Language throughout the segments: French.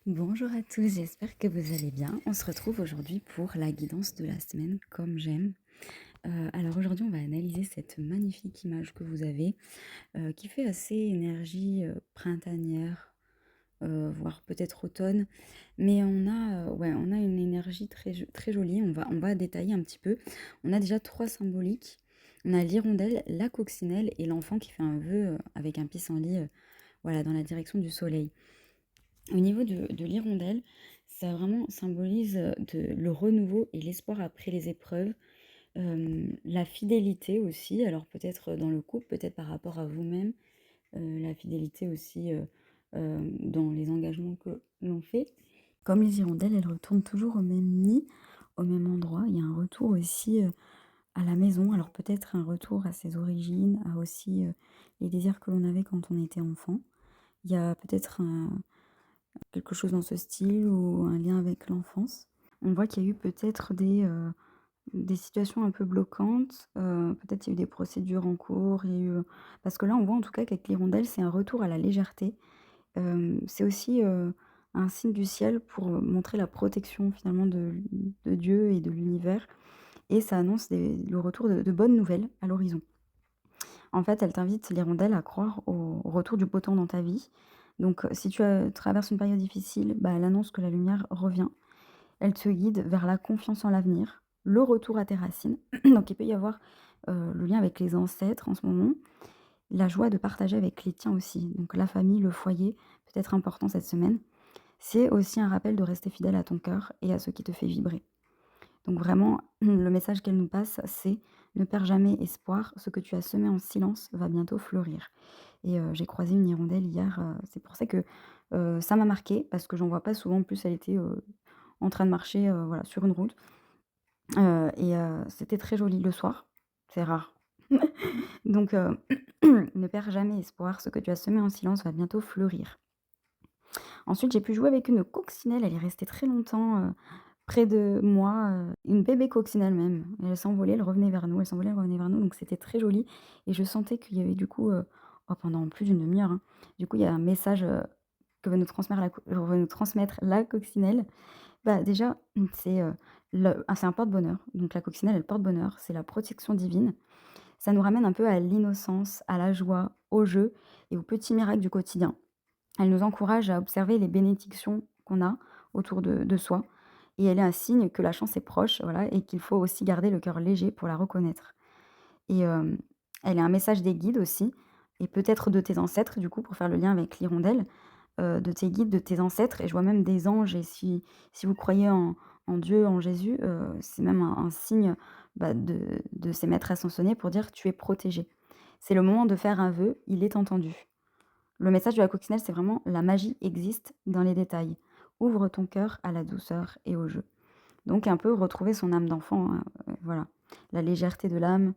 Bonjour à tous, j'espère que vous allez bien. On se retrouve aujourd'hui pour la guidance de la semaine comme j'aime. Alors aujourd'hui, on va analyser cette magnifique image que vous avez, qui fait assez énergie, printanière, voire peut-être automne. Mais on a une énergie très jolie. On va détailler un petit peu. On a déjà 3 symboliques. On a l'hirondelle, la coccinelle et l'enfant qui fait un vœu, avec un pissenlit, voilà, dans la direction du soleil. Au niveau de l'hirondelle, ça vraiment symbolise, le renouveau et l'espoir après les épreuves, la fidélité aussi, alors peut-être dans le couple, peut-être par rapport à vous-même, la fidélité aussi, dans les engagements que l'on fait. Comme les hirondelles, elles retournent toujours au même nid, au même endroit. Il y a un retour aussi, à la maison, alors peut-être un retour à ses origines, à aussi, les désirs que l'on avait quand on était enfant. Il y a peut-être quelque chose dans ce style ou un lien avec l'enfance. On voit qu'il y a eu peut-être des situations un peu bloquantes, peut-être il y a eu des procédures en cours, il y a eu, parce que là, on voit en tout cas qu'avec l'hirondelle, c'est un retour à la légèreté. C'est aussi, un signe du ciel pour, montrer la protection finalement de Dieu et de l'univers et ça annonce le retour de bonnes nouvelles à l'horizon. En fait, elle t'invite, l'hirondelle, à croire au retour du beau temps dans ta vie. Donc, si tu, traverses une période difficile, bah, elle annonce que la lumière revient. Elle te guide vers la confiance en l'avenir, le retour à tes racines. Donc il peut y avoir, le lien avec les ancêtres en ce moment, la joie de partager avec les tiens aussi. Donc la famille, le foyer, peut être important cette semaine. C'est aussi un rappel de rester fidèle à ton cœur et à ce qui te fait vibrer. Donc vraiment, le message qu'elle nous passe, c'est: «Ne perds jamais espoir, ce que tu as semé en silence va bientôt fleurir» et j'ai croisé une hirondelle hier, c'est pour ça que, ça m'a marquée parce que j'en vois pas souvent. En plus, elle était, en train de marcher, voilà, sur une route, et c'était très joli le soir, c'est rare. Donc ne perds jamais espoir, ce que tu as semé en silence va bientôt fleurir. Ensuite, j'ai pu jouer avec une coccinelle, elle est restée très longtemps, près de moi, une bébé coccinelle même. Elle s'envolait, elle revenait vers nous, elle s'envolait, elle revenait vers nous, donc c'était très joli et je sentais qu'il y avait du coup, pendant plus d'une demi heure, hein, du coup, il y a un message, que veut nous transmettre la coccinelle. Bah, déjà, c'est un porte-bonheur, donc la coccinelle, elle porte bonheur, c'est la protection divine. Ça nous ramène un peu à l'innocence, à la joie, au jeu et aux petits miracles du quotidien. Elle nous encourage à observer les bénédictions qu'on a autour de soi et elle est un signe que la chance est proche, voilà, et qu'il faut aussi garder le cœur léger pour la reconnaître et elle est un message des guides aussi et peut-être de tes ancêtres, du coup, pour faire le lien avec l'hirondelle, de tes guides, de tes ancêtres et je vois même des anges et si vous croyez en Dieu, en Jésus, c'est même un signe, bah, de ces maîtres ascensionnés pour dire: «Tu es protégé». C'est le moment de faire un vœu, il est entendu. Le message de la coccinelle, c'est vraiment: la magie existe dans les détails. Ouvre ton cœur à la douceur et au jeu. Donc un peu retrouver son âme d'enfant, hein, voilà. La légèreté de l'âme,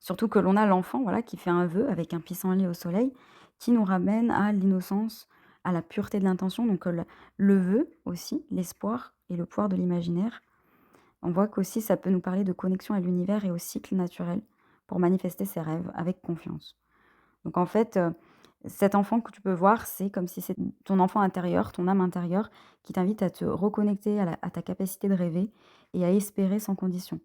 surtout que l'on a l'enfant, voilà, qui fait un vœu avec un pissenlit au soleil, qui nous ramène à l'innocence, à la pureté de l'intention, donc le vœu aussi, l'espoir et le pouvoir de l'imaginaire. On voit qu'aussi ça peut nous parler de connexion à l'univers et au cycle naturel pour manifester ses rêves avec confiance. Donc en fait, cet enfant que tu peux voir, c'est comme si c'est ton enfant intérieur, ton âme intérieure qui t'invite à te reconnecter à ta capacité de rêver et à espérer sans condition.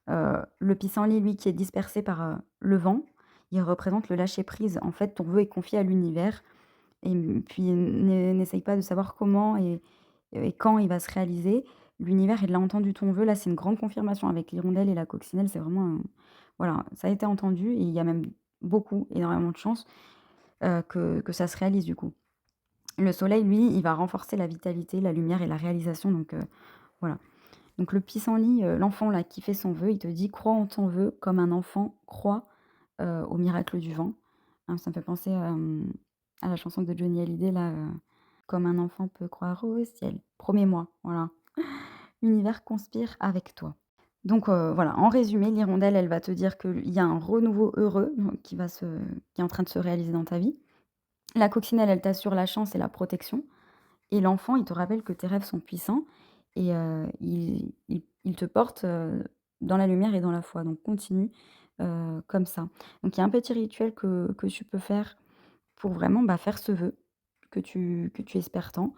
Le pissenlit, lui, qui est dispersé par, le vent, il représente le lâcher prise. En fait, ton vœu est confié à l'univers et puis n'essaye pas de savoir comment et quand il va se réaliser. L'univers, il a entendu ton vœu. Là, c'est une grande confirmation avec l'hirondelle et la coccinelle, c'est vraiment un voilà, ça a été entendu et il y a même énormément de chance, que ça se réalise du coup. Le soleil, lui, il va renforcer la vitalité, la lumière et la réalisation donc voilà. Donc le pissenlit, l'enfant là qui fait son vœu, il te dit: «Crois en ton vœu comme un enfant croit, au miracle du vent». Hein, ça me fait penser, à la chanson de Johnny Hallyday là, «Comme un enfant peut croire au ciel, promets-moi», voilà. L'univers conspire avec toi. Donc voilà, en résumé, l'hirondelle, elle va te dire qu'il y a un renouveau heureux, qui est en train de se réaliser dans ta vie. La coccinelle, elle t'assure la chance et la protection et l'enfant, il te rappelle que tes rêves sont puissants et il te porte, dans la lumière et dans la foi. Donc continue, comme ça. Donc il y a un petit rituel que tu peux faire pour vraiment, bah, faire ce vœu que tu espères tant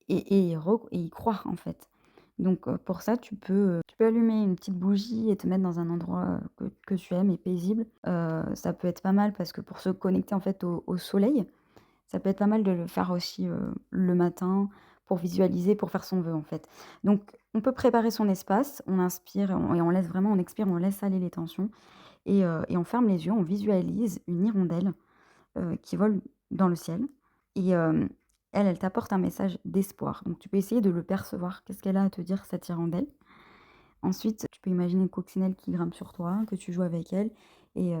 et y croire, en fait. Donc pour ça, tu peux allumer une petite bougie et te mettre dans un endroit, que tu aimes et paisible. Ça peut être pas mal parce que pour se connecter, en fait, au soleil, ça peut être pas mal de le faire aussi, le matin pour visualiser, pour faire son vœu, en fait. Donc on peut préparer son espace, on inspire et on laisse vraiment on expire, on laisse aller les tensions et on ferme les yeux, on visualise une hirondelle, qui vole dans le ciel et elle t'apporte un message d'espoir. Donc tu peux essayer de le percevoir. Qu'est-ce qu'elle a à te dire, cette hirondelle? Ensuite, tu peux imaginer une coccinelle qui grimpe sur toi, que tu joues avec elle et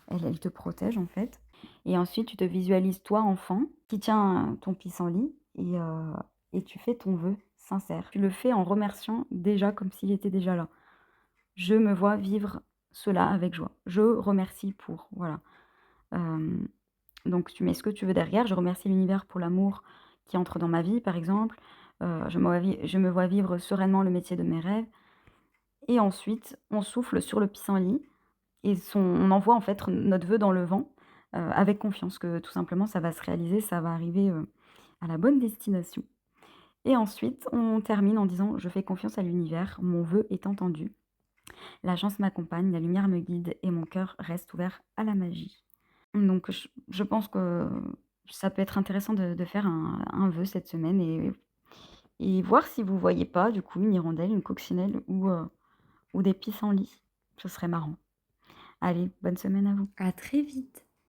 elle te protège, en fait. Et ensuite, tu te visualises toi, enfant, qui tient ton pissenlit et tu fais ton vœu sincère. Tu le fais en remerciant déjà comme s'il était déjà là. «Je me vois vivre cela avec joie. Je remercie pour», voilà. Hem Donc tu mets ce que tu veux derrière. Je remercie l'univers pour l'amour qui entre dans ma vie, par exemple. Je me vois vivre sereinement le métier de mes rêves et ensuite on souffle sur le pissenlit et on envoie en fait notre vœu dans le vent, avec confiance que tout simplement ça va se réaliser, ça va arriver, à la bonne destination et ensuite on termine en disant: «Je fais confiance à l'univers, mon vœu est entendu. La chance m'accompagne, la lumière me guide et mon cœur reste ouvert à la magie». Donc je pense que ça peut être intéressant de faire un vœu cette semaine et voir si vous voyez pas du coup une hirondelle, une coccinelle ou des pissenlits. Ce serait marrant. Allez, bonne semaine à vous. À très vite.